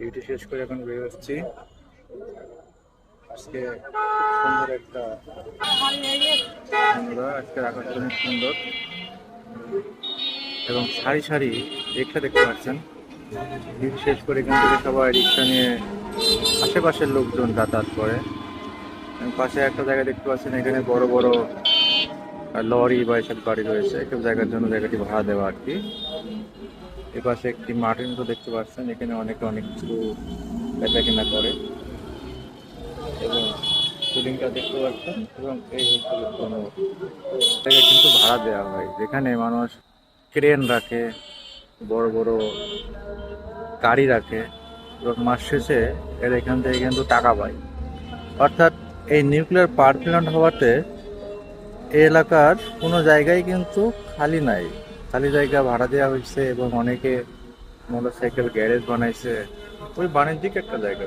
Duty শেষ করে এখন বের হচ্ছি। আজকে সুন্দর একটা আজকের আকাশটা অনেক সুন্দর এবং সারি সারি রিক্সা দেখতে পাচ্ছেন। ডিউটি শেষ করে এখান থেকে সবাই রিক্সা নিয়ে আশেপাশের লোকজন যাতায়াত করে। এবং পাশে একটা জায়গা দেখতে পাচ্ছেন, এখানে বড় বড় লরি বা এসব গাড়ি রয়েছে, এসব জায়গার জন্য জায়গাটি ভাড়া দেওয়া আর কি। এপাশে একটি মাঠের মতো দেখতে পাচ্ছেন, এখানে অনেকে অনেক কিছু বেচা কেনা করে এবং সিলিংটা দেখতে পাচ্ছেন। এবং এই হচ্ছে কোনো জায়গায় কিন্তু ভাড়া দেওয়া হয়, যেখানে মানুষ ক্রেন রাখে, বড় বড় গাড়ি রাখে এবং মাস শেষে এর এখান থেকে কিন্তু টাকা পায়। অর্থাৎ এই নিউক্লিয়ার পাওয়ার প্ল্যান্ট হওয়াতে এই এলাকার কোনো জায়গায় কিন্তু খালি নাই, খালি জায়গা ভাড়া দেওয়া হয়েছে এবং অনেকে মোটরসাইকেল গ্যারেজ বানাইছে। ওই বাণিজ্যিক একটা জায়গা।